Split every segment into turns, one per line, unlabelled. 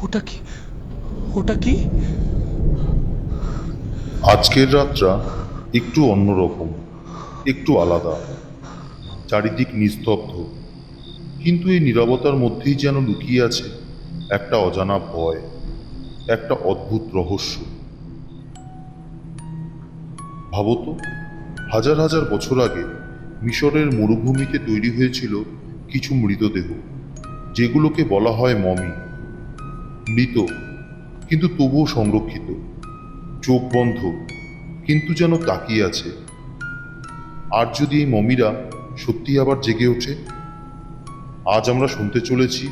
ওটা কি? ওটা কি?
আজকের রাতটা একটু অন্যরকম, একটু আলাদা। চারিদিক নিস্তব্ধ, কিন্তু এই নীরবতার মধ্যেই যেন লুকিয়ে আছে একটা অজানা ভয়, একটা অদ্ভুত রহস্য। ভাবতো, হাজার হাজার বছর আগে মিশরের মরুভূমিতে তৈরি হয়েছিল কিছু মৃতদেহ, যেগুলোকে বলা হয় মমি। মৃত, কিন্তু তবুও সংরক্ষিত, চোখ বন্ধ, কিন্তু যেন তাকিয়ে আছে। আর যদি এই মমিরা সত্যি আবার জেগে ওঠে? আজ আমরা শুনতে চলেছি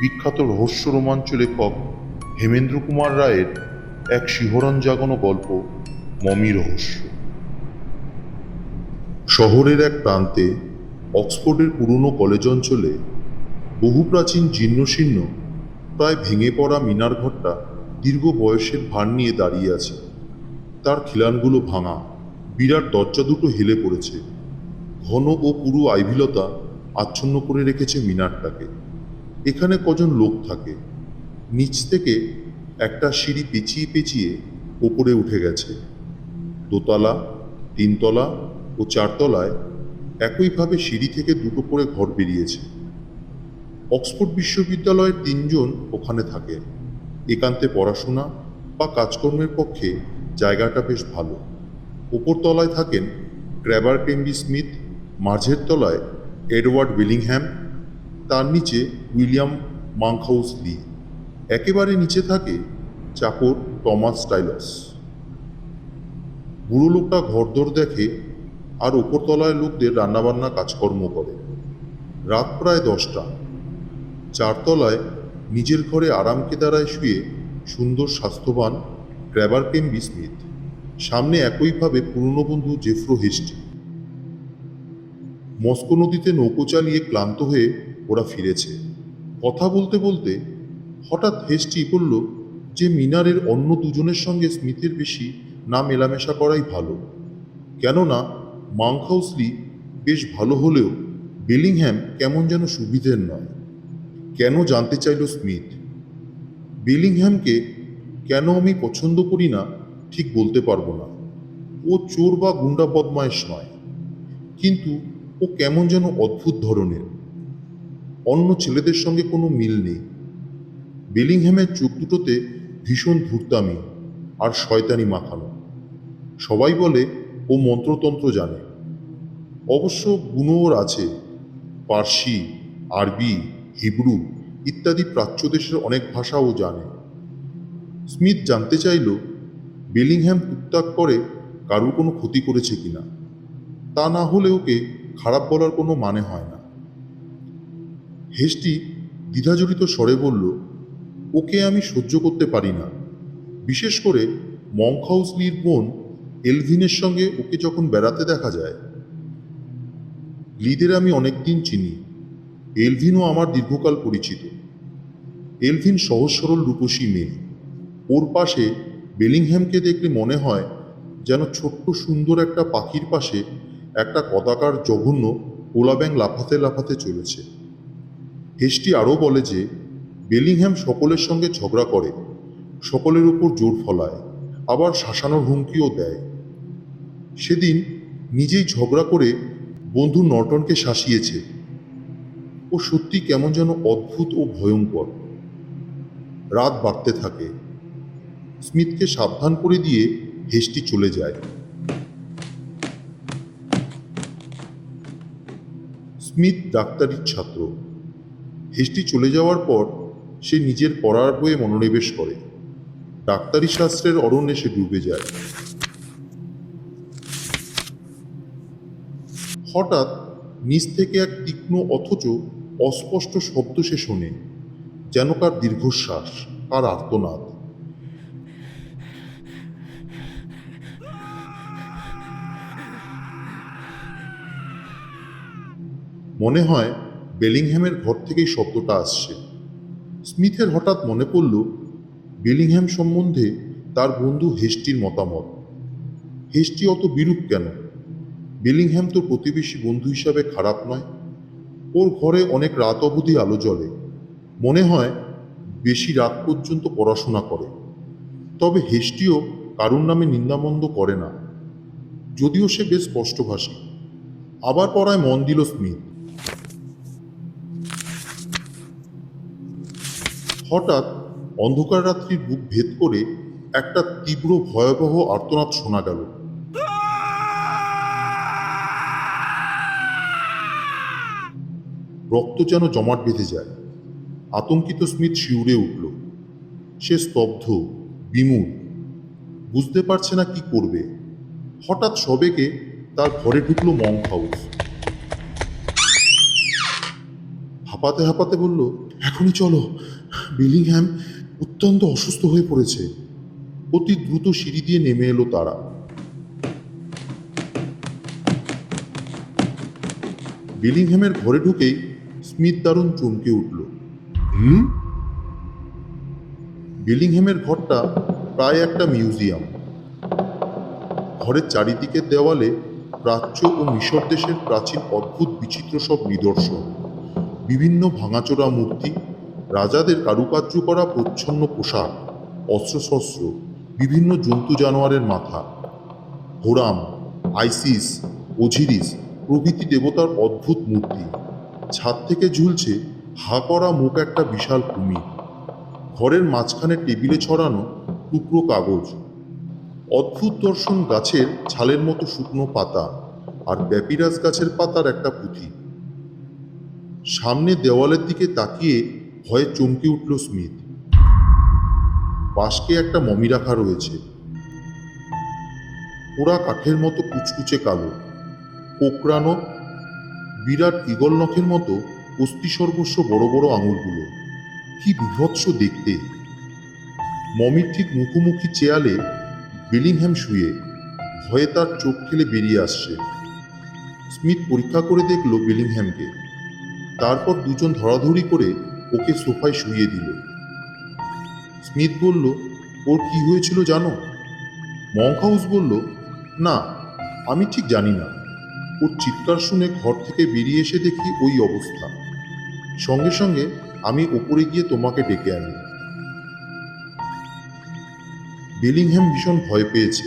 বিখ্যাত রহস্য রোমাঞ্চ লেখক হেমেন্দ্র কুমার রায়ের এক শিহরণ জাগানো গল্প, মমি রহস্য। শহরের এক প্রান্তে, অক্সফোর্ডের পুরনো কলেজ অঞ্চলে, বহু প্রাচীন জীর্ণশীর্ণ, প্রায় ভেঙে পড়া মিনার ঘরটা দীর্ঘ বয়সের ভার নিয়ে দাঁড়িয়ে আছে। তার খিলানগুলো ভাঙা, বিরাট দরজা দুটো হেলে পড়েছে, ঘন ও পুরু আইভিলতা আচ্ছন্ন করে রেখেছে মিনারটাকে। এখানে কজন লোক থাকে? নিচ থেকে একটা সিঁড়ি পেঁচিয়ে পেঁচিয়ে ওপরে উঠে গেছে। দোতলা, তিনতলা ও চারতলায় একইভাবে সিঁড়ি থেকে দুটো করে ঘর বেরিয়েছে। অক্সফোর্ড বিশ্ববিদ্যালয়ের তিনজন ওখানে থাকে। একান্তে পড়াশোনা বা কাজকর্মের পক্ষে জায়গাটা বেশ ভালো। ওপর তলায় থাকেন ক্র্যাবার কেম্বি স্মিথ, মাঝের তলায় এডওয়ার্ড বেলিংহ্যাম, তার নিচে উইলিয়াম মাংকহাউস-লি। একেবারে নিচে থাকে চাকর টমাস টাইলস। বুড়ো লোকটা ঘরদোর দেখে আর ওপরতলায় লোকদের রান্নাবান্না কাজকর্ম করে। রাত প্রায় 10টা। চারতলায় নিজের ঘরে আরাম কেদারায় শুয়ে সুন্দর স্বাস্থ্যবান ক্র্যাবার কেম্বি স্মিথ। সামনে একইভাবে পুরনো বন্ধু জেফ্রো হেস্টি। মস্কো নদীতে নৌকো চালিয়ে ক্লান্ত হয়ে ওরা ফিরেছে। কথা বলতে বলতে হঠাৎ হেস্টি বলল যে মিনারের অন্য দুজনের সঙ্গে স্মিথের বেশি না মেলামেশা করাই ভালো, কেননা মাংকহাউস-লি বেশ ভালো হলেও বেলিংহ্যাম কেমন যেন সুবিধের নয়। কেন জানতে চাইল স্মিথ। বেলিংহ্যামকে কেন আমি পছন্দ করি না ঠিক বলতে পারবো না। ও চোর বা গুন্ডা বদমায়েশ নয়, কিন্তু ও কেমন যেন অদ্ভুত ধরনের। অন্য ছেলেদের সঙ্গে কোনো মিল নেই। বেলিংহ্যামের চোখ দুটোতে ভীষণ ধূর্তামি আর শয়তানি মাখানো। সবাই বলে ও মন্ত্রতন্ত্র জানে। অবশ্য গুণও ওর আছে। পার্সি, আরবি, হিব্রু ইত্যাদি প্রাচ্য দেশের অনেক ভাষা ও জানে। স্মিথ জানতে চাইল বেলিংহ্যাম টুকটাক করে কারুর কোনো ক্ষতি করেছে কিনা। তা না হলে ওকে খারাপ বলার কোনো মানে হয় না। হেস্টি দ্বিধাজড়িত স্বরে বলল, ওকে আমি সহ্য করতে পারি না, বিশেষ করে মংকহাউস-লির বোন এলভিনের সঙ্গে ওকে যখন বেড়াতে দেখা যায়। লিদের আমি অনেকদিন চিনি। এলভিনও আমার দীর্ঘকাল পরিচিত। এলভিন সহজ সরল রূপসী মেয়ে। ওর পাশে বেলিংহ্যামকে দেখলে মনে হয় যেন ছোট্ট সুন্দর একটা পাখির পাশে একটা কদাকার জঘন্য পোলাব্যাং লাফাতে লাফাতে চলেছে। হেস্টি আরও বলে যে বেলিংহ্যাম সকলের সঙ্গে ঝগড়া করে, সকলের উপর জোর ফলায়, আবার শাসানোর হুমকিও দেয়। সেদিন নিজেই ঝগড়া করে বন্ধু নর্টনকে শাসিয়েছে। ও সত্যি কেমন যেন অদ্ভুত ও ভয়ঙ্কর। রাত বাড়তে থাকে। স্মিথকে সাবধান করে দিয়ে হেস্টি চলে যায়। স্মিথ ডাক্তারির ছাত্র। হেস্টি চলে যাওয়ার পর সে নিজের পড়ার বইয়ে মনোনিবেশ করে। ডাক্তারি শাস্ত্রের অরণ্যে সে ডুবে যায়। হঠাৎ নিচ থেকে এক তীক্ষ্ণ অথচ অস্পষ্ট শব্দ সে শোনে, যেন কার দীর্ঘশ্বাস, কার আর্তনাদ। মনে হয় বেলিংহ্যামের ঘর থেকেই শব্দটা আসছে। স্মিথের হঠাৎ মনে পড়ল বেলিংহ্যাম সম্বন্ধে তার বন্ধু হেস্টির মতামত। হেস্টি অত বিরূপ কেন? বেলিংহ্যাম তো প্রতিবেশী বন্ধু হিসাবে খারাপ নয়। ওর ঘরে অনেক রাত অবধি আলো জ্বলে। মনে হয় বেশি রাত পর্যন্ত পড়াশোনা করে। তবে হেস্টিও কারুর নামে নিন্দামন্দ করে না, যদিও সে বেশ স্পষ্টভাষী। আবার পড়ায় মন দিল স্মিথ। হঠাৎ অন্ধকার রাত্রির বুক ভেদ করে একটা তীব্র ভয়াবহ আর্তনাদ শোনা গেল। রক্ত যেন জমাট বেঁধে যায়। আতঙ্কিত স্মিথ শিউরে উঠল। সে স্তব্ধ, বিমূঢ়, বুঝতে পারছে না কি করবে। হঠাৎ সবেগে তার ঘরে ঢুকলো মঙ্ক হাউস। হাঁপাতে হাঁপাতে বলল, এখনই চলো, বিলিংহ্যাম অত্যন্ত অসুস্থ হয়ে পড়েছে। অতি দ্রুত সিঁড়ি দিয়ে নেমে এলো তারা। বিলিংহ্যামের ঘরে ঢুকেই স্মিথ দারুণ চমকে উঠল। বিলিংহ্যামের ঘরটা প্রায় একটা মিউজিয়াম। ঘরের চারিদিকের দেওয়ালে প্রাচ্য ও মিশর দেশের প্রাচীন অদ্ভুত বিচিত্র সব নিদর্শন, বিভিন্ন ভাঙাচোরা মূর্তি, রাজাদের কারুকার্য করা প্রচ্ছন্ন পোশাক, অস্ত্রশস্ত্র, বিভিন্ন জন্তু জানোয়ারের মাথা, হোরাম, আইসিস, ওঝিরিস প্রভৃতি দেবতার অদ্ভুত মূর্তি। ছাদ থেকে ঝুলছে হা করা মুখ একটা বিশাল কুমির। ঘরের মাঝখানে টেবিলে ছড়ানো টুকরো কাগজ, অদ্ভুত দর্শন গাছের ছালের মতো শুকনো পাতা, আর প্যাপিরাস গাছের পাতার একটা পুঁথি। সামনে দেওয়ালের দিকে তাকিয়ে ভয়ে চমকে উঠল স্মিথ। পাশকে একটা মমি রাখা রয়েছে, পোড়া কাঠের মতো কুচকুচে কালো, কোকড়ানো, বিরাট ঈগল নখের মতো অস্থি সর্বস্ব বড় বড় আঙুলগুলো। কি বিভৎস দেখতে! মমির ঠিক মুখোমুখি চেয়ালে বিলিংহ্যাম শুয়ে, ভয়ে তার চোখ ঠেলে বেরিয়ে আসছে। স্মিথ পরীক্ষা করে দেখল বিলিংহ্যামকে, তারপর দুজন ধরাধরি করে ওকে সোফায় শুইয়ে দিল। স্মিথ বলল, ওর কি হয়েছিল জানো? মঙ্ক হাউস বলল, না, আমি ঠিক জানি না। ওর চিৎকার শুনে ঘর থেকে বেরিয়ে এসে দেখি ওই অবস্থা। সঙ্গে সঙ্গে আমি ওপরে গিয়ে তোমাকে ডেকে আনি। বিলিংহ্যাম ভীষণ ভয় পেয়েছে।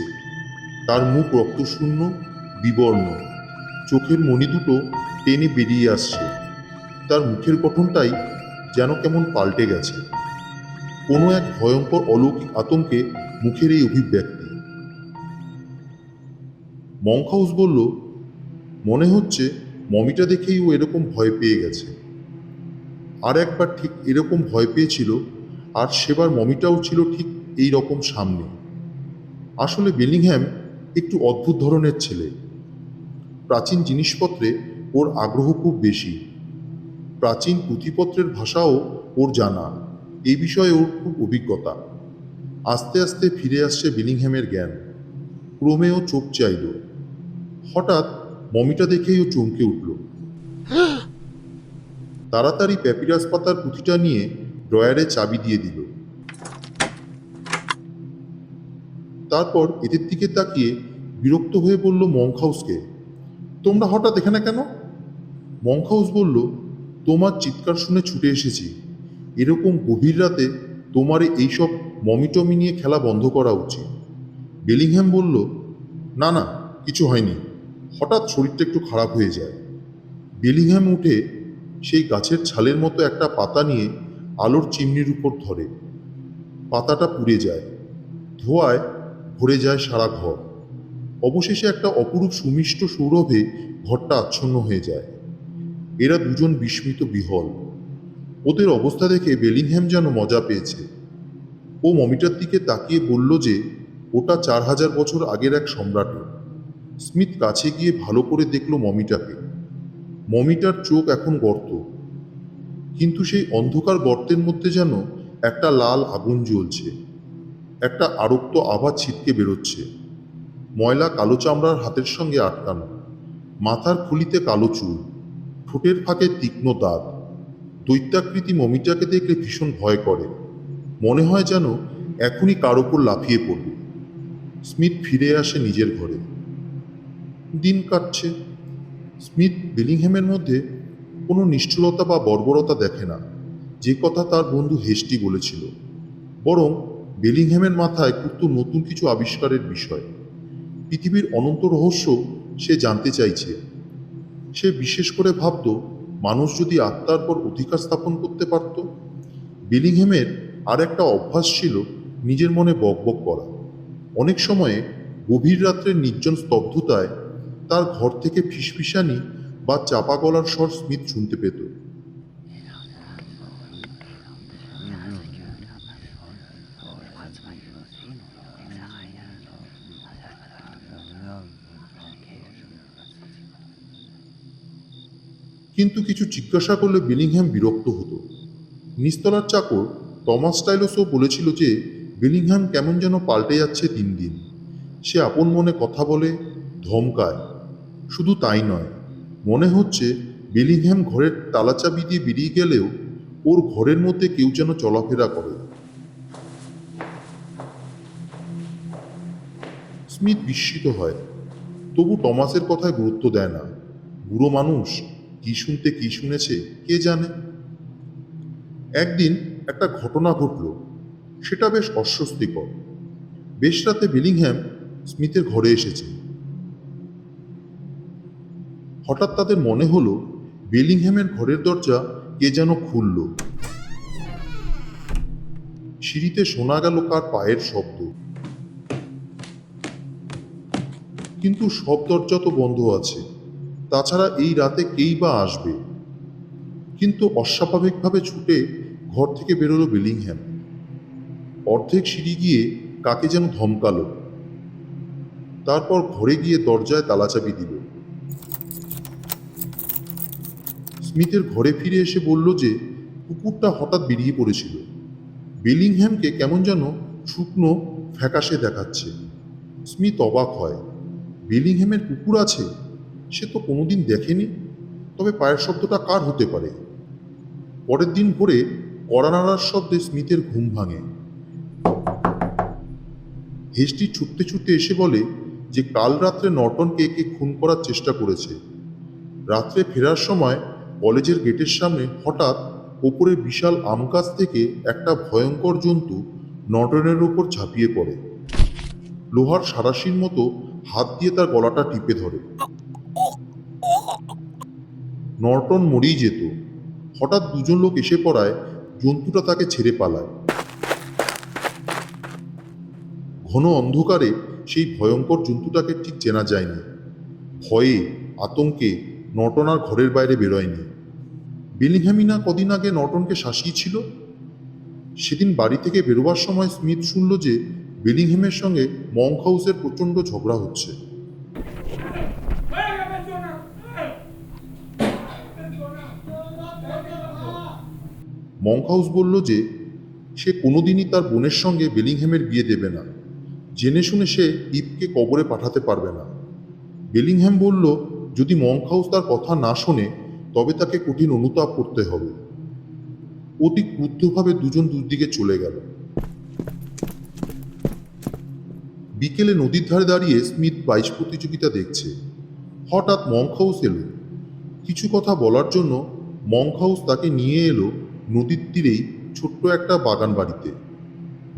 তার মুখ রক্তশূন্য, বিবর্ণ, চোখের মণি দুটো টেনে বেরিয়ে আসছে। তার মুখের গঠনটাই যেন কেমন পাল্টে গেছে। কোনো এক ভয়ঙ্কর অলৌকিক আতঙ্কে মুখের এই অভিব্যক্তি। মঙ্ক হাউস বলল, মনে হচ্ছে মমিটা দেখেই ও এরকম ভয় পেয়ে গেছে। আর একবার ঠিক এরকম ভয় পেয়েছিল, আর সেবার মমিটাও ছিল ঠিক এই রকম সামনে। আসলে বেলিংহ্যাম একটু অদ্ভুত ধরনের ছেলে। প্রাচীন জিনিসপত্রে ওর আগ্রহ খুব বেশি। প্রাচীন পুঁথিপত্রের ভাষাও ওর জানা, এই বিষয়ে ওর খুব অভিজ্ঞতা। আস্তে আস্তে ফিরে আসছে বিলিংহ্যামের জ্ঞান। ক্রমে ও চোখ চাইল। হঠাৎ মমিটা দেখেই ও চমকে উঠল। তাড়াতাড়ি প্যাপিরাস পাতার পুঁথিটা নিয়ে ড্রয়ারে চাবি দিয়ে দিল। তারপর এদের দিকে তাকিয়ে বিরক্ত হয়ে বলল মঙ্ক হাউসকে, তোমরা হঠাৎ এখানে কেন? মঙ্ক হাউস বলল, তোমার চিৎকার শুনে ছুটে এসেছি। এরকম গভীর রাতে তোমার এইসব মমিটমি নিয়ে খেলা বন্ধ করা উচিত। বেলিংহ্যাম বলল, না না, কিছু হয়নি, হঠাৎ শরীরটা একটু খারাপ হয়ে যায়। বেলিংহ্যাম উঠে সেই গাছের ছালের মতো একটা পাতা নিয়ে আলোর চিমনির উপর ধরে। পাতাটা পুড়ে যায়, ধোঁয়ায় ভরে যায় সারা ঘর। অবশেষে একটা অপরূপ সুমিষ্ট সৌরভে ঘরটা আচ্ছন্ন হয়ে যায়। এরা দুজন বিস্মিত বিহল। ওদের অবস্থা দেখে বেলিংহ্যাম যেন মজা পেয়েছে। ও মমিটার দিকে তাকিয়ে বলল যে ওটা 4000 বছর আগের এক সম্রাটের। স্মিথ কাছে গিয়ে ভালো করে দেখল মমিটাকে। মমিটার চোখ এখন গর্ত, কিন্তু সেই অন্ধকার গর্তের মধ্যে যেন একটা লাল আগুন জ্বলছে। একটা আরক্ত আভা ছিটকে বেরোচ্ছে। ময়লা কালো চামড়ার হাতের সঙ্গে আটকানো, মাথার খুলিতে কালো চুল, ঠোঁটের ফাঁকে তীক্ষ্ণ দাঁত। দৈত্যাকৃতি মমিটাকে দেখলে ভীষণ ভয় করে। মনে হয় যেন এখনই কার ওপর লাফিয়ে পড়বে। স্মিথ ফিরে আসে নিজের ঘরে। দিন কাটছে। স্মিথ বেলিংহ্যামের মধ্যে কোনো নিষ্ঠুরতা বা বর্বরতা দেখে না। যে কথা তার বন্ধু হেস্টি বলেছিল, বরং বেলিংহ্যামের মাথায় ঘুরত নতুন কিছু আবিষ্কারের বিষয়। পৃথিবীর অনন্ত রহস্য সে জানতে চাইছে। সে বিশেষ করে ভাবত, মানুষ যদি আত্মার পর অধিকার স্থাপন করতে পারত। বেলিংহ্যামের আর একটা অভ্যাস ছিল নিজের মনে বকবক করা। অনেক সময়ে গভীর রাত্রের নির্জন স্তব্ধতায় তার ঘর থেকে ফিসফিসানি বা চাপা গলার স্বর স্মিথ শুনতে পেত। কিন্তু কিছু জিজ্ঞাসা করলে বেলিংহ্যাম বিরক্ত হতো। নিস্তলার চাকর টমাস টাইলসও বলেছিল যে বেলিংহ্যাম কেমন যেন পাল্টে যাচ্ছে দিন দিন। সে আপন মনে কথা বলে, ধমকায়। শুধু তাই নয়, মনে হচ্ছে বেলিংহ্যাম ঘরের তালাচাবি দিয়ে বেরিয়ে গেলেও ওর ঘরের মধ্যে কেউ যেন চলাফেরা করে। স্মিথ বিস্মিত হয়, তবু টমাসের কথায় গুরুত্ব দেয় না। বুড়ো মানুষ কি শুনতে কি শুনেছে কে জানে। একদিন একটা ঘটনা ঘটল, সেটা বেশ অস্বস্তিকর। বেশ রাতে বেলিংহ্যাম স্মিথের ঘরে এসেছে। হঠাৎ তাদের মনে হলো বেলিংহ্যামের ঘরের দরজা কে যেন খুলল। সিঁড়িতে শোনা গেল কার পায়ের শব্দ, কিন্তু সব দরজা তো বন্ধ আছে। তাছাড়া এই রাতে কেই বা আসবে। কিন্তু অস্বাভাবিকভাবে ছুটে ঘর থেকে বেরোলো বেলিংহ্যাম। অর্ধেক সিঁড়ি গিয়ে কাকে যেন ধমকালো, তারপর ঘরে গিয়ে দরজায় তালাচাবি দিল। স্মিথের ঘরে ফিরে এসে বলল যে কুকুরটা হঠাৎ বেরিয়ে পড়েছিল। বেলিংহ্যামকে কেমন যেন শুকনো ফ্যাকাশে দেখাচ্ছে। স্মিথ অবাক হয়, বেলিংহ্যামের কুকুর আছে? সে তো কোনোদিন দেখেনি। তবে পায়ের শব্দটা কার হতে পারে? পরের দিন ভোরে কড়া নাড়ার শব্দে স্মিথের ঘুম ভাঙে। হেস্টি ছুটতে ছুটতে এসে বলে যে কাল রাত্রে নর্টনকে কে খুন করার চেষ্টা করেছে। রাত্রে ফেরার সময় কলেজের গেটের সামনে হঠাৎ ওপরে বিশাল আম গাছ থেকে একটা ভয়ঙ্কর জন্তু নর্টনের ওপর ঝাঁপিয়ে পড়ে। লোহার সাঁড়াশির মতো হাত দিয়ে তার গলাটা টিপে ধরে। নর্টন মরেই যেত। হঠাৎ দুজন লোক এসে পড়ায় জন্তুটা তাকে ছেড়ে পালায়। ঘন অন্ধকারে সেই ভয়ঙ্কর জন্তুটাকে ঠিক চেনা যায়নি। ভয়ে আতঙ্কে নর্টন আর ঘরের বাইরে বেরোয়নি। বেলিংহ্যামই না কদিন আগে নর্টনকে শাসিয়েছিল। সেদিন বাড়ি থেকে বেরোবার সময় স্মিথ শুনল যে বেলিংহ্যামের সঙ্গে মঙ্ক হাউসের প্রচণ্ড ঝগড়া হচ্ছে। মঙ্ক হাউস বলল যে সে কোনোদিনই তার বোনের সঙ্গে বেলিংহ্যামের বিয়ে দেবে না। জেনে শুনে সে ইভকে কবরে পাঠাতে পারবে না। বেলিংহ্যাম বলল যদি মঙ্ক হাউস তার কথা না শোনে তবে তাকে কঠিন অনুতাপ করতে হবে। অতি ক্রুদ্ধভাবে দুজন দুদিকে চলে গেল। বিকেলে নদীর ধারে দাঁড়িয়ে স্মিথ বাইচ প্রতিযোগিতা দেখছে। হঠাৎ মঙ্ক হাউস এলো। কিছু কথা বলার জন্য মঙ্ক হাউস তাকে নিয়ে এলো নদীর তীরেই ছোট্ট একটা বাগান বাড়িতে।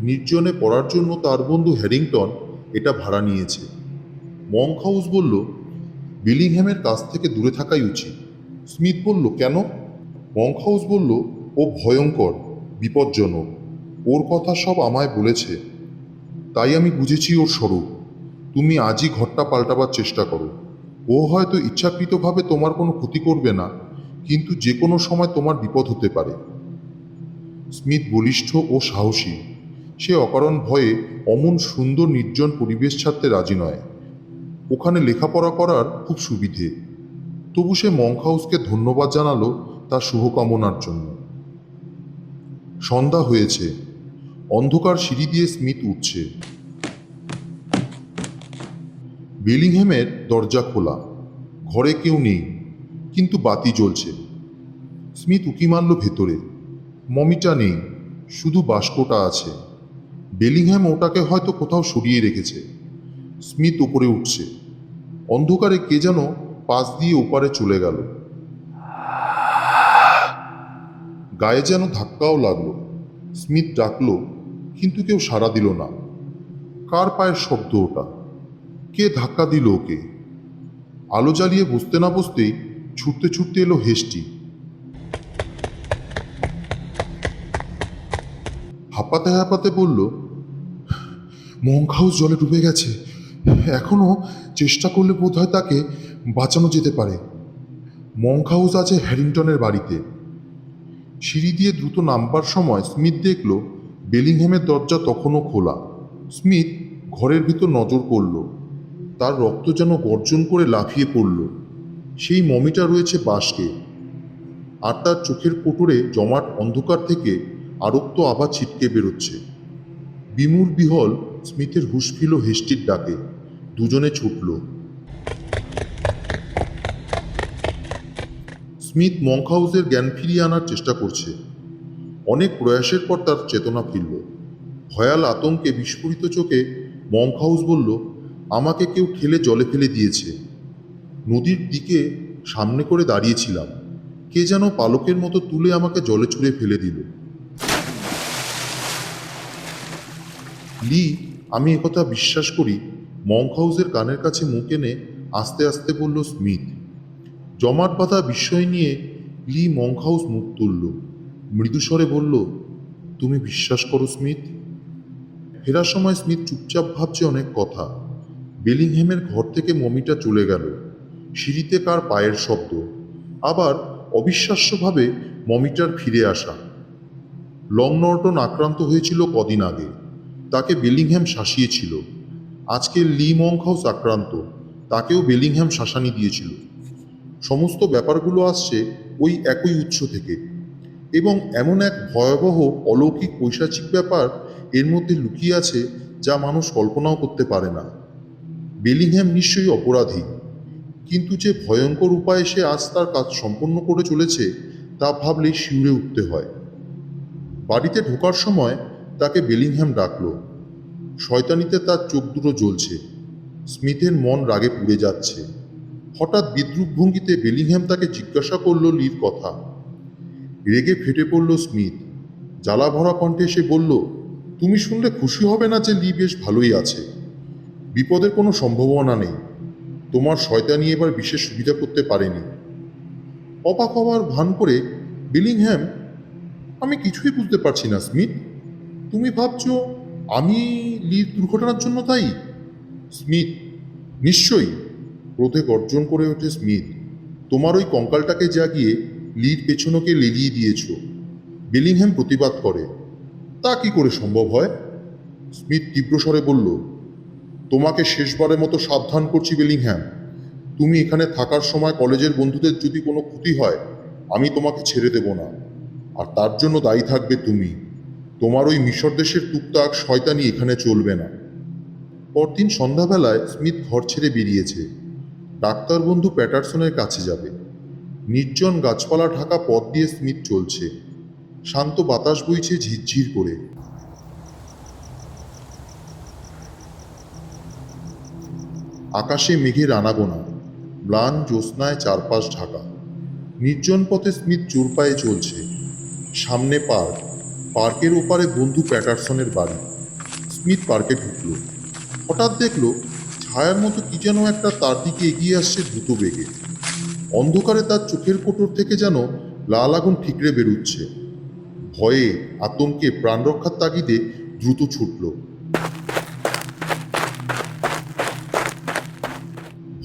নির্জনে পড়ার জন্য তার বন্ধু হ্যারিংটন এটা ভাড়া নিয়েছে। মঙ্ক হাউস বলল বেলিংহ্যামের কাছ থেকে দূরে থাকাই উচিত। স্মিথ বলল কেন? মঙ্ক হাউস বলল ও ভয়ঙ্কর, বিপজ্জনক। ওর কথা সব আমায় বলেছে, তাই আমি বুঝেছি ওর স্বরূপ। তুমি আজই ঘরটা পাল্টাবার চেষ্টা করো। ও হয়তো ইচ্ছাকৃতভাবে তোমার কোনো ক্ষতি করবে না, কিন্তু যে কোনো সময় তোমার বিপদ হতে পারে। স্মিথ বলিষ্ঠ ও সাহসী। সে অকারণ ভয়ে অমন সুন্দর নির্জন পরিবেশ ছাড়তে রাজি নয়। ওখানে লেখাপড়া করার খুব সুবিধে। তবু সে মঙ্ক হাউসকে ধন্যবাদ জানালো তার শুভকামনার জন্য। সন্ধ্যা হয়েছে। অন্ধকার সিঁড়ি দিয়ে স্মিথ উঠছে। বেলিংহ্যামের দরজা খোলা। ঘরে কেউ নেই, কিন্তু বাতি জ্বলছে। স্মিথ উকি মারল ভেতরে। মমিটা নেই, শুধু বাস্কটা আছে। বেলিংহ্যাম ওটাকে হয়তো কোথাও সরিয়ে রেখেছে। স্মিথ উপরে উঠছে। অন্ধকারে কে যেন পাশ দিয়ে ওপারে চলে গেল। গায়ে যেন ধাক্কাও লাগলো। স্মিথ ডাকলো, কিন্তু কেউ সাড়া দিল না। কার পায়ের শব্দ ওটা? কে ধাক্কা দিল ওকে? আলো জ্বালিয়ে বসতে না বসতেই ছুটতে ছুটতে এলো হেস্টি। হাঁপাতে হাঁপাতে বলল, মঙ্ক হাউস জলে ডুবে গেছে। এখনো চেষ্টা করলে বোধহয় তাকে বাঁচানো যেতে পারে। মঙ্ক হাউস আছে হ্যারিংটনের বাড়িতে। সিঁড়ি দিয়ে দ্রুত নামবার সময় স্মিথ দেখল বেলিংহ্যামের দরজা তখনও খোলা। স্মিথ ঘরের ভিতর নজর করল। তার রক্ত যেন গর্জন করে লাফিয়ে পড়ল। সেই মমিটা রয়েছে বাঁশকে, আর তার চোখের কোটরে জমাট অন্ধকার থেকে আরক্ত আভা ছিটকে বেরোচ্ছে। বিমূর বিহল স্মিথের হুঁশ ফিরল হেস্টির ডাকে। দুজনে ছুটল। স্মিথ মঙ্ক হাউসের জ্ঞান ফিরিয়ে আনার চেষ্টা করছে। অনেক প্রয়াসের পর তার চেতনা ফিরল। ভয়াল আতঙ্কে বিস্ফোরিত চোখে মঙ্ক হাউস বলল, আমাকে কেউ ঠেলে জলে ফেলে দিয়েছে। নদীর দিকে সামনে করে দাঁড়িয়েছিলাম, কে যেন পালকের মতো তুলে আমাকে জলে ছুঁড়ে ফেলে দিল। লি, আমি একথা বিশ্বাস করি। মঙ্ক হাউসের কানের কাছে মুখ এনে আস্তে আস্তে বলল স্মিথ। জমাট বাঁধা বিস্ময় নিয়ে লি মঙ্ক হাউস মুখ তুলল। মৃদুস্বরে বলল, তুমি বিশ্বাস করো স্মিথ? ফেরার সময় স্মিথ চুপচাপ ভাবছে অনেক কথা। বেলিংহ্যামের ঘর থেকে মমিটা চলে গেল। সিঁড়িতে কার পায়ের শব্দ, আবার অবিশ্বাস্যভাবে মমিটার ফিরে আসা। লং নর্টন আক্রান্ত হয়েছিল কদিন আগে, তাকে বেলিংহ্যাম শাসিয়েছিল। আজকে লি মঙ্ক হাউস আক্রান্ত, তাকেও বেলিংহ্যাম শাসানি দিয়েছিল। সমস্ত ব্যাপারগুলো আসছে ওই একই উৎস থেকে, এবং এমন এক ভয়াবহ অলৌকিক পৈশাচিক ব্যাপার এর মধ্যে লুকিয়ে আছে যা মানুষ কল্পনাও করতে পারে না। বেলিংহ্যাম নিশ্চয়ই অপরাধী, কিন্তু যে ভয়ঙ্কর উপায়ে সে আজ তার কাজ সম্পন্ন করে চলেছে তা ভাবলেই শিউরে উঠতে হয়। বাড়িতে ঢোকার সময় তাকে বেলিংহ্যাম ডাকল। শয়তানিতে তার চোখ দুটো জ্বলছে। স্মিথের মন রাগে পুড়ে যাচ্ছে। হঠাৎ বিদ্রুপ ভঙ্গিতে বেলিংহ্যাম তাকে জিজ্ঞাসা করল লির কথা। রেগে ফেটে পড়ল স্মিথ। জ্বালা ভরা কণ্ঠে সে বলল, তুমি শুনলে খুশি হবে না যে লি বেশ ভালোই আছে। বিপদের কোনো সম্ভাবনা নেই। তোমার শয়তানি এবার বিশেষ সুবিধা করতে পারেনি। অবাক হওয়ার ভান করে বেলিংহ্যাম, আমি কিছুই বুঝতে পারছি না স্মিথ। তুমি ভাবছ আমি লির দুর্ঘটনার জন্য দায়ী? স্মিথ, নিশ্চয়ই, ক্রোধে গর্জন করে ওঠে স্মিথ। তোমার ওই কঙ্কালটাকে জাগিয়ে লির পেছনকে লেলিয়ে দিয়েছ। বেলিংহ্যাম প্রতিবাদ করে, তা কি করে সম্ভব হয়? স্মিথ তীব্রস্বরে বলল, তোমাকে শেষবারের মতো সাবধান করছি বেলিংহ্যাম। তুমি এখানে থাকার সময় কলেজের বন্ধুদের যদি কোনো ক্ষতি হয়, আমি তোমাকে ছেড়ে দেব না। আর তার জন্য দায়ী থাকবে তুমি। তোমার ওই মিশর দেশের টুকটাক শয়তানি এখানে চলবে না। পরদিন সন্ধ্যাবেলায় স্মিথ ঘর ছেড়ে বেরিয়েছে। ডাক্তার বন্ধু প্যাটারসনের কাছে যাবে। নির্জন গাছপালা ঢাকা পথ দিয়ে স্মিথ চলছে। শান্ত বাতাস বইছে ঝিরঝির করে। আকাশে মেঘের আনাগোনা, ম্লান জ্যোৎস্নায় চারপাশ ঢাকা। নির্জন পথে স্মিথ জোর পায়ে চলছে। সামনে পার্ক, পার্কের ওপারে বন্ধু প্যাটারসনের বাড়ি। স্মিথ পার্কে ঢুকল। হঠাৎ দেখল ছায়ার মতো কি যেন একটা তার দিকে এগিয়ে আসছে দ্রুত বেগে। অন্ধকারে তার চোখের কোটর থেকে যেন লাল আগুন ঠিকরে বেরুচ্ছে। ভয়ে আতঙ্কে প্রাণ রক্ষার তাগিদে দ্রুত ছুটল।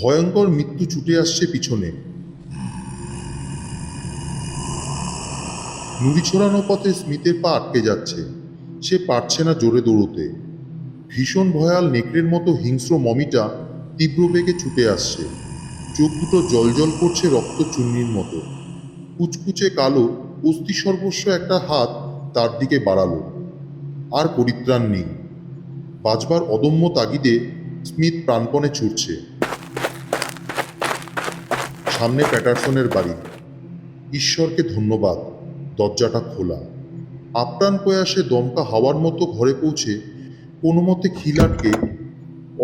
ভয়ঙ্কর মৃত্যু ছুটে আসছে পিছনে। নুড়ি ছড়ানো পথে স্মিথের পা আটকে যাচ্ছে। সে পারছে না জোরে দৌড়তে। ভীষণ ভয়াল নেকড়ের মতো হিংস্র মমিটা তীব্র বেগে ছুটে আসছে। চোখ দুটো জলজল করছে রক্ত চূর্ণির মতো। কুচকুচে কালো অস্থি সর্বস্ব একটা হাত তার দিকে বাড়ালো। আর পরিত্রাণ নেই। বাঁচবার অদম্য তাগিদে স্মিথ প্রাণপণে ছুটছে। সামনে প্যাটারসনের বাড়ি। ঈশ্বরকে ধন্যবাদ, দরজাটা খোলা। আপ্রাণ প্রয়াসে দমকা হাওয়ার মতো ঘরে পৌঁছে কোনো মতে খিল আটকে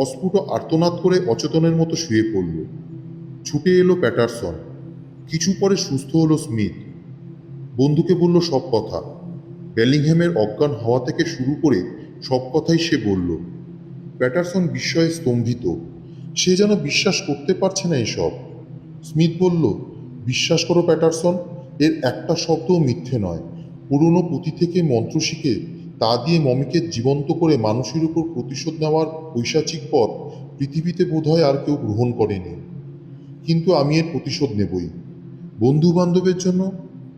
অস্ফুট আর্তনাদ করে অচেতনের মতো শুয়ে পড়ল। ছুটে এলো প্যাটারসন। কিছু পরে সুস্থ হলো স্মিথ। বন্ধুকে বলল সব কথা। বেলিংহ্যামের অজ্ঞান হওয়া থেকে শুরু করে সব কথাই সে বলল। প্যাটারসন বিস্ময়ে স্তম্ভিত। সে যেন বিশ্বাস করতে পারছে না এসব। স্মিথ বলল, বিশ্বাস করো প্যাটারসন, এর একটা শব্দও মিথ্যে নয়। পুরনো পুঁথি থেকে মন্ত্র শিখে তা দিয়ে মমিকে জীবন্ত করে মানুষের উপর প্রতিশোধ নেওয়ার পৈশাচিক পথ পৃথিবীতে বোধহয় আর কেউ গ্রহণ করেনি। কিন্তু আমি এর প্রতিশোধ নেবই। বন্ধু বান্ধবের জন্য,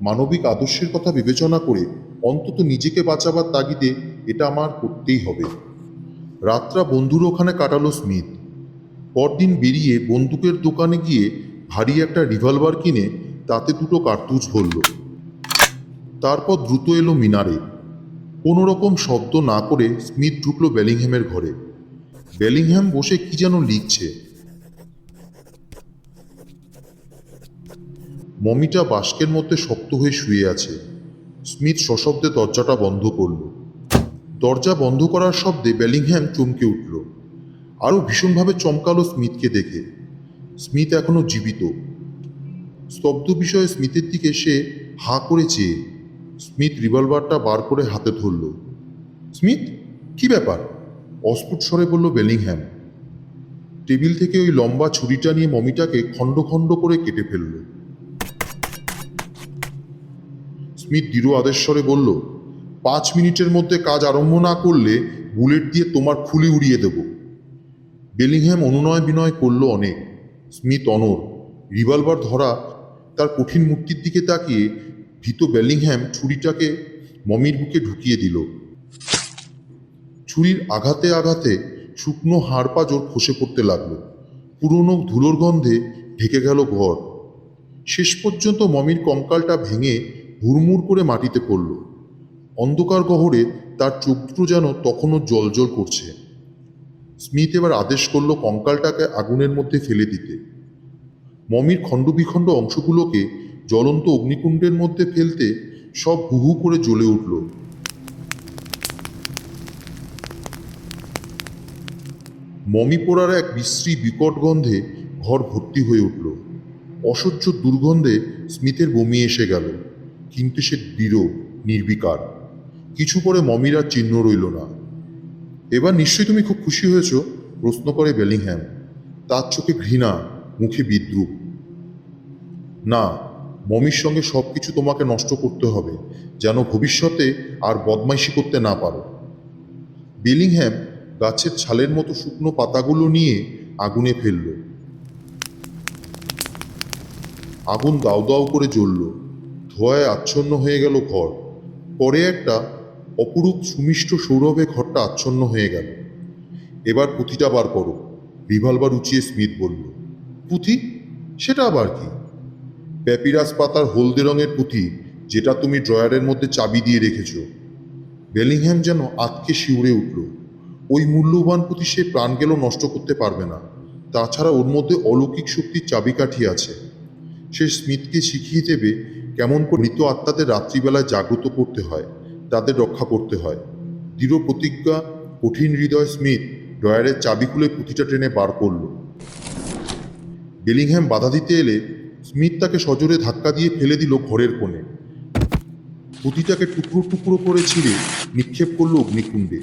মানবিক আদর্শের কথা বিবেচনা করে অন্তত নিজেকে বাঁচাবার তাগিদে এটা আমার করতেই হবে। রাতটা বন্ধুর ওখানে কাটালো স্মিথ। পরদিন বেরিয়ে বন্দুকের দোকানে গিয়ে ভারী একটা রিভলভার কিনে তাতে দুটো কার্তুজ ভরল। তারপর দ্রুত এলো মিনারে। কোনো রকম শব্দ না করে স্মিথ ঢুকলো বেলিংহ্যামের ঘরে। বেলিংহ্যাম বসে কি যেন লিখছে। মমিটা বাস্কের মধ্যে শক্ত হয়ে শুয়ে আছে। স্মিথ সশব্দে দরজাটা বন্ধ করল। দরজা বন্ধ করার শব্দে বেলিংহ্যাম চমকে উঠল। আরও ভীষণভাবে চমকালো স্মিথকে দেখে। স্মিথ এখনো জীবিত। স্তব্ধ বিষয়ে স্মিথের দিকে সে হাঁ করে চেয়ে। স্মিথ রিভলভারটা বার করে হাতে ধরল। স্মিথ, কি ব্যাপার? অস্ফুট স্বরে বলল বেলিংহ্যাম। টেবিল থেকে ওই লম্বা ছুরিটা নিয়ে মমিটাকে খণ্ড খণ্ড করে কেটে ফেলল। স্মিথ দৃঢ় আদেশ্বরে বলল, 5 মিনিটের মধ্যে কাজ আরম্ভ না করলে বুলেট দিয়ে তোমার খুলি উড়িয়ে দেব। বেলিংহ্যাম অনুনয় বিনয় করল অনেক। স্মিথ অনড়, রিভলভার ধরা। তার কঠিন মূর্তির দিকে তাকিয়ে ভীত বেলিংহ্যাম ছুরিটাকে মমির বুকে ঢুকিয়ে দিল। ছুরির আঘাতে আঘাতে শুকনো হাড় পাঁজর খসে পড়তে লাগলো। পুরনো ধুলোর গন্ধে ঢেকে গেল ঘর। শেষ পর্যন্ত মমির কঙ্কালটা ভেঙে হুড়মুড় করে মাটিতে পড়ল। অন্ধকার গহরে তার চোখ দুটো যেন তখনও জ্বলজ্বল করছে। স্মিথ এবার আদেশ করল কঙ্কালটাকে আগুনের মধ্যে ফেলে দিতে। মমির খণ্ডবিখণ্ড অংশগুলোকে জ্বলন্ত অগ্নিকুণ্ডের মধ্যে ফেলতে সব হু হু করে জ্বলে উঠল। মমি পোড়ার এক বিশ্রী বিকট গন্ধে ঘর ভর্তি হয়ে উঠল। অসহ্য দুর্গন্ধে স্মিথের বমি এসে গেল, কিন্তু সে দৃঢ়, নির্বিকার। কিছু পরে মমির আর চিহ্ন রইল না। এবার নিশ্চয়ই তুমি খুব খুশি হয়েছ? প্রশ্ন করে বেলিংহ্যাম। তার চোখে ঘৃণা, মুখে বিদ্রুপ। না, মমির সঙ্গে সব কিছু তোমাকে নষ্ট করতে হবে, যেন ভবিষ্যতে আর বদমাইশি করতে না পারো। বেলিংহ্যাম গাছের ছালের মতো শুকনো পাতাগুলো নিয়ে আগুনে ফেলল। আগুন দাউ দাউ করে জ্বলল। ধোঁয়ায় আচ্ছন্ন হয়ে গেল ঘর। পরে একটা অপরূপ সুমিষ্ট সৌরভে ঘরটা আচ্ছন্ন হয়ে গেল। এবার পুঁথিটা বার করো, রিভলভার উঁচিয়ে স্মিথ বলল। পুঁথি? সেটা আবার কি? প্যাপিরাস পাতার হলদে রঙের পুঁথি, যেটা তুমি ড্রয়ারের মধ্যে চাবি দিয়ে রেখেছ। বেলিংহ্যাম যেন আতকে শিউরে উঠল। ওই মূল্যবান পুঁথি সে প্রাণ গেলেও নষ্ট করতে পারবে না। তাছাড়া ওর মধ্যে অলৌকিক শক্তির চাবিকাঠি আছে। সে স্মিথকে শিখিয়ে দেবে কেমন করে মৃত আত্মাদের রাত্রিবেলায় জাগ্রত করতে হয়, তাদের রক্ষা করতে হয়। দৃঢ় প্রতিজ্ঞা, কঠিন হৃদয় স্মিথ ড্রয়ারের চাবি খুলে পুঁথিটা টেনে বার করল। বেলিংহ্যাম বাধা দিতে এলে স্মিথ তাকে সজোরে ধাক্কা দিয়ে ফেলে দিল ঘরের কোণে। পুঁথিটাকে টুকরো টুকরো করে ছিঁড়ে নিক্ষেপ করলো অগ্নিকুণ্ডে।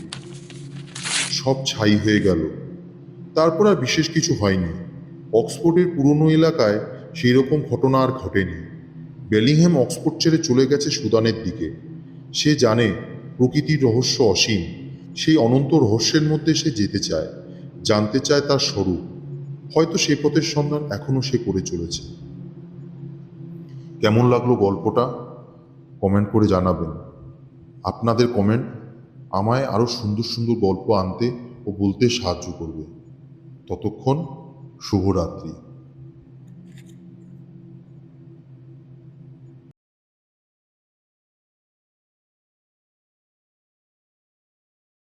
সব ছাই হয়ে গেল। তারপর আর বিশেষ কিছু হয়নি। অক্সফোর্ডের পুরনো এলাকায় সেই রকম ঘটনা আর ঘটেনি। বেলিংহ্যাম অক্সফোর্ড ছেড়ে চলে গেছে সুদানের দিকে। সে জানে প্রকৃতির রহস্য অসীম। সেই অনন্ত রহস্যের মধ্যে সে যেতে চায়, জানতে চায় তার স্বরূপ। হয়তো সে পথের সন্ধান এখনো সে করে চলেছে। কেমন লাগলো গল্পটা? কমেন্ট করে জানাবেন। আপনাদের কমেন্ট আমায় আরও সুন্দর সুন্দর গল্প আনতে ও বলতে সাহায্য করবে। ততক্ষণ শুভরাত্রি।